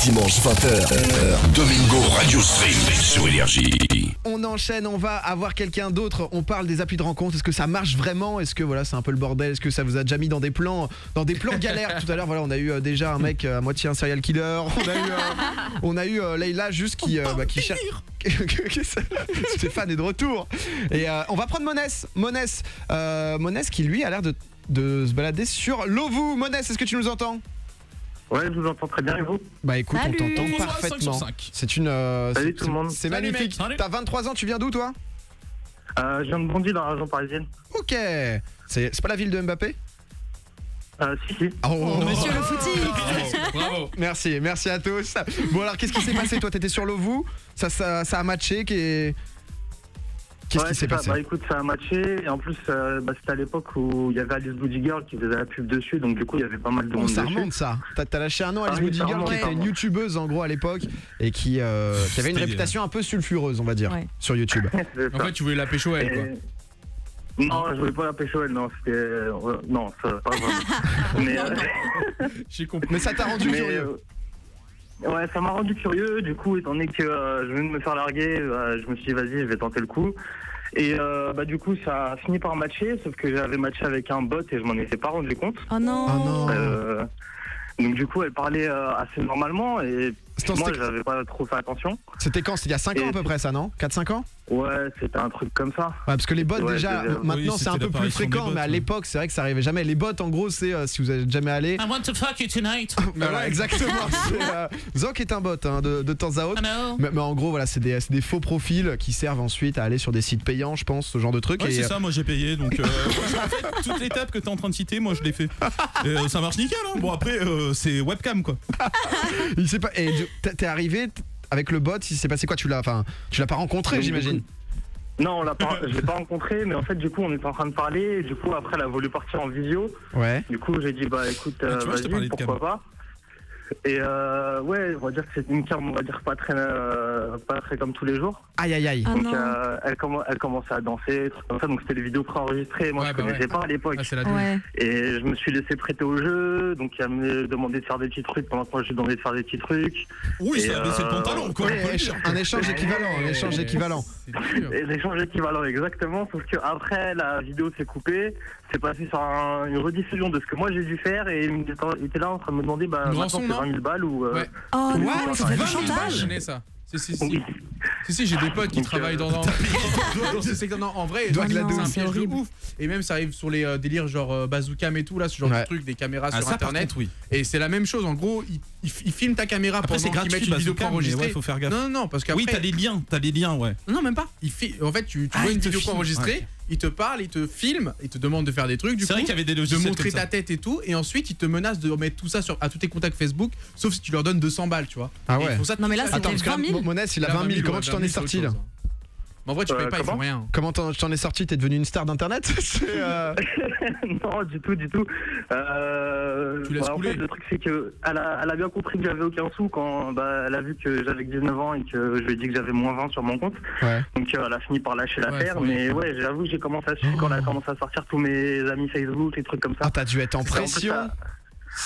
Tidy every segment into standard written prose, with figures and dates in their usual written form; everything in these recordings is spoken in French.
Dimanche 20h, Domingo Radio Stream sur Énergie. On enchaîne, on va avoir quelqu'un d'autre. On parle des applis de rencontre. Est-ce que ça marche vraiment? Est-ce que voilà, c'est un peu le bordel? Est-ce que ça vous a déjà mis dans des plans galères? Tout à l'heure, voilà, on a eu déjà un mec à moitié un serial killer. On a eu Leïla juste qui cherche. Stéphane est de retour. Et on va prendre Monès qui lui a l'air de se balader sur Lovoo. Monès, est-ce que tu nous entends? Ouais, je vous entends très bien et vous? Bah écoute, Salut. on t'entend 5 sur parfaitement. 5. C'est une. Salut tout le monde. C'est Salut, magnifique. mec. Salut. T'as 23 ans, tu viens d'où toi? Je viens de Bondy dans la région parisienne. Ok. C'est pas la ville de Mbappé? Si. Oh, Monsieur le footy. Bravo. Merci à tous. Bon alors, qu'est-ce qui s'est passé? Toi, t'étais sur Lovoo, ça a matché. Qu'est-ce qui s'est passé? Bah écoute, ça a matché et en plus c'était à l'époque où il y avait Alice Booty Girl qui faisait la pub dessus, donc du coup il y avait pas mal de monde Ça dessus. remonte ça. T'as lâché un nom, Alice Ah oui, Booty ça Girl, remonte, qui était ça une remonte. youtubeuse en gros à l'époque et qui avait une réputation un peu sulfureuse, on va dire, Ouais. sur YouTube. C'est En ça. fait, tu voulais la pécho elle, quoi. Non, je voulais pas la pécho, elle, non, c'était... non, ça pas vraiment. Mais, J'ai compris. Mais ça t'a rendu curieux. Ouais, ça m'a rendu curieux, du coup, étant donné que je venais de me faire larguer, je me suis dit, vas-y, je vais tenter le coup. Et du coup, ça a fini par matcher, sauf que j'avais matché avec un bot et je m'en étais pas rendu compte. Oh non. Oh non. Donc du coup, elle parlait assez normalement et moi, j'avais pas trop fait attention. C'était quand? C'était il y a 5 ans à peu près ça, non? 4-5 ans? Ouais, c'était un truc comme ça. Ouais, parce que les bots Ouais, déjà, c'est- maintenant oui, c'est un c'était peu plus l'apparition des fréquent, bots, mais à ouais. l'époque c'est vrai que ça arrivait jamais. Les bots en gros c'est si vous êtes jamais allé. I want to fuck you tonight. Voilà, exactement. Zoc est un bot hein, de temps à autre. Hello. Mais en gros voilà, c'est des faux profils qui servent ensuite à aller sur des sites payants, je pense, ce genre de truc. Ouais, et c'est ça, moi j'ai payé donc en fait, toute l'étape que t'es en train de citer, moi je l'ai fait. Et, ça marche nickel, hein. Bon après c'est webcam quoi. il sait pas. Et t'es arrivé avec le bot, il s'est passé quoi? Tu l'as pas rencontré, Donc, j'imagine. du coup- Non, je l'ai pas rencontré, mais en fait, du coup, on était en train de parler. Et du coup, après, elle a voulu partir en visio. Ouais. Du coup, j'ai dit, bah écoute, Ah, tu vois, je t'ai parlé vas-y, de pourquoi pas. Et ouais, on va dire que c'est une carte, on va dire pas très comme tous les jours. Aïe aïe aïe. Ah Donc non. elle commençait à danser, trucs comme ça. Donc c'était des vidéos préenregistrées. Moi, Ouais, je bah connaissais ouais. pas à l'époque. Ah, c'est la douille. Ouais. Et je me suis laissé prêter au jeu. Donc elle me demandait de faire des petits trucs pendant que moi je lui demandais de faire des petits trucs. Oui, Et, ça a baissé le pantalon quoi. Ouais, on peut le dire. un échange équivalent. C'est dur. Et l'échange équivalent, exactement. Sauf que après la vidéo s'est coupée. C'est passé sur une rediffusion de ce que moi j'ai dû faire. Et il était là en train de me demander, bah Une maintenant rançon, c'est non 20 000 balles ou. Ouais. Oh non, Ouais, c'est du 20 000 balles, je chantage. connais ça. Si. Oui. Si, j'ai des potes qui Donc, travaillent dans ce secteur. Non, en vrai, Doigt de la c'est un douce. piège de horrible. ouf. Et même, ça arrive sur les délires genre bazooka et tout, là, ce genre Ouais. de truc, des caméras Ah, sur ça, par internet. contre, oui. Et c'est la même chose. En gros, ils filment ta caméra Après pendant c'est qu'ils gratuit, mettent une vidéo bazooka, mais préenregistrée. ouais, faut faire gaffe. Non, parce qu'après. Oui, t'as les liens, ouais. Non, même pas. En fait, tu Ah, vois il une te vidéo filme, enregistrée, ouais. il te parle, il te filme, il te demande de faire des trucs, du C'est coup, vrai qu'il y avait des de logiciels montrer comme ça. ta tête et tout, et ensuite il te menace de remettre tout ça à tous tes contacts Facebook, sauf si tu leur donnes 200 balles, tu vois. Ah Et ouais. ils font ça Non, mais là, tout seul. c'était Attends, parce que 20 000. Monès il a 20 000. Comment tu t'en es sorti là? Mais en vrai, tu payes pas, ils font Comment rien. Comment t'en es sorti? T'es devenu une star d'internet? Non, du tout. Tu laisses En couler. fait, le truc, c'est que elle a bien compris que j'avais aucun sou quand elle a vu que j'avais 19 ans et que je lui ai dit que j'avais moins 20 sur mon compte. Ouais. Donc elle a fini par lâcher l'affaire. faut rien Mais faire. ouais, j'avoue que j'ai commencé à suivre quand elle a commencé à sortir tous mes amis Facebook, les trucs comme ça. Ah, t'as dû être en C'est ça, en plus, pression.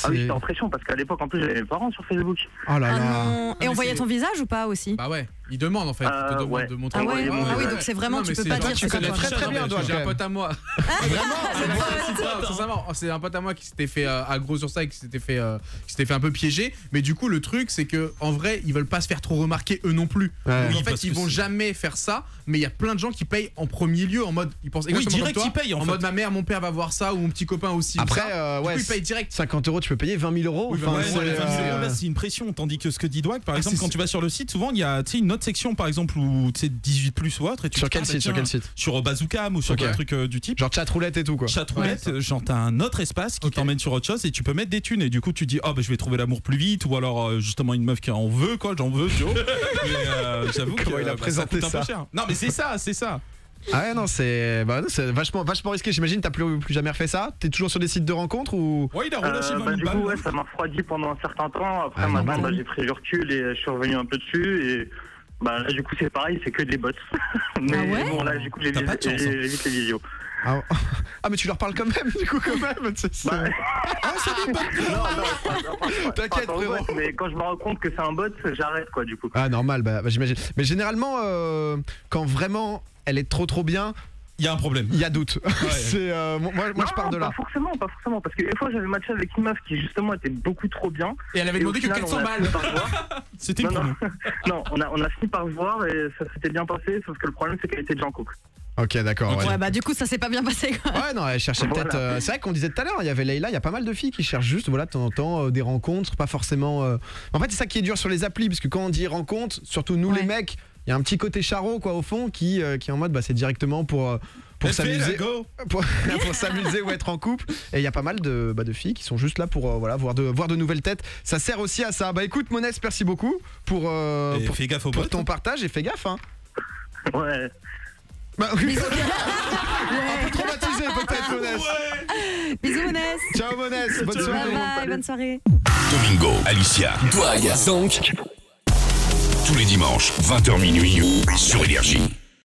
Ah oui, j'étais en pression parce qu'à l'époque, en plus, j'avais mes parents sur Facebook. Oh là Ah là. non. Et mais on voyait c'est- ton visage ou pas aussi? Bah ouais, ils demandent en fait, ils te demandent ouais. de montrer. Ah ouais, ouais, ah oui, ouais. donc c'est vraiment, Non, tu mais peux c'est pas genre, dire tu que c'est connais toi. très très bien, toi, J'ai quand un même. pote à moi. C'est un pote à moi qui s'était fait aggro sur ça et qui s'était fait un peu piéger. Mais du coup, le truc, c'est que en vrai, ils veulent pas se faire trop remarquer eux non plus. Ouais. Donc, Oui, en fait, parce ils que vont c'est- jamais faire ça. Mais il y a plein de gens qui payent en premier lieu en mode, ils pensent Oui, exactement direct comme ils toi, payent en en fait. mode ma mère, mon père va voir ça ou mon petit copain aussi. ou Après, ça. Du ouais, coup, ils payent direct. 50 €, tu peux payer 20 000 €. Oui, bah Enfin, ouais, c'est, Ouais, les 20 000 euh, €, là, c'est une pression. Tandis que ce que dit Dwag, par exemple, c'est- quand tu vas sur le site, souvent il y a une autre section, par exemple, où tu sais 18 plus ou autre. Et tu Sur te dis, quel ah, site? bah, Sur tiens, quel site? Sur Bazookam ou sur Ok. un truc du type. Genre chat roulette et tout quoi. Chat roulette, genre t'as un autre espace qui t'emmène sur autre chose et tu peux mettre des thunes et du coup tu dis oh bah je vais trouver l'amour plus vite ou alors justement une meuf qui en veut quoi, j'en veux Joe. Mais j'avoue Comment que il a présenté coûte un ça peu cher. Non mais c'est ça. Ah ouais non c'est vachement risqué. J'imagine t'as plus jamais refait ça. T'es toujours sur des sites de rencontres ou? Ouais il a relâché 20 000 Du coup, balles. ouais, ça m'a refroidi pendant un certain temps. Après, Ah, maintenant, normal. j'ai pris du recul et je suis revenu un peu dessus. Et bah, là, du coup, c'est pareil, c'est que des bots. Mais Ah ouais bon, là, du coup, j'ai T'as pas de chance, hein. vite les vidéos. Ah, mais tu leur parles quand même, du coup, quand même. T'inquiète, frérot. Mais quand je me rends compte que c'est un bot, j'arrête, quoi, du coup. Ah, normal, bah j'imagine. Mais généralement, quand vraiment elle est trop bien, il y a un problème. Il y a doute. C'est moi non, je pars de là. Pas forcément, parce que des fois j'avais matché avec une meuf qui justement était beaucoup trop bien. Et elle avait demandé que 400 balles. C'était une promo. Non, on a fini par se voir et ça s'était bien passé, sauf que le problème c'est qu'elle était déjà en couple. Ok, d'accord. Ouais, bah du coup ça s'est pas bien passé quoi. Ouais, non, elle cherchait peut-être. C'est vrai qu'on disait tout à l'heure, il y avait Leïla, il y a pas mal de filles qui cherchent juste, voilà, de temps en temps, des rencontres, pas forcément. En fait, c'est ça qui est dur sur les applis, parce que quand on dit rencontre, surtout nous les mecs, il y a un petit côté charreau quoi au fond qui est en mode bah c'est directement pour s'amuser, pour s'amuser ou être en couple. Et il y a pas mal de filles qui sont juste là pour voilà voir de nouvelles têtes. Ça sert aussi à ça. Bah écoute Monès, merci beaucoup pour fais gaffe pour ton partage et fais gaffe hein. Ouais. Bah oui. Un peu traumatisé peut-être Monès. Bisous Monès. Ciao Monès, bonne soirée. Bye, bonne soirée. Domingo, Alicia, Doig, Zonk. Tous les dimanches, 20h minuit sur Énergie.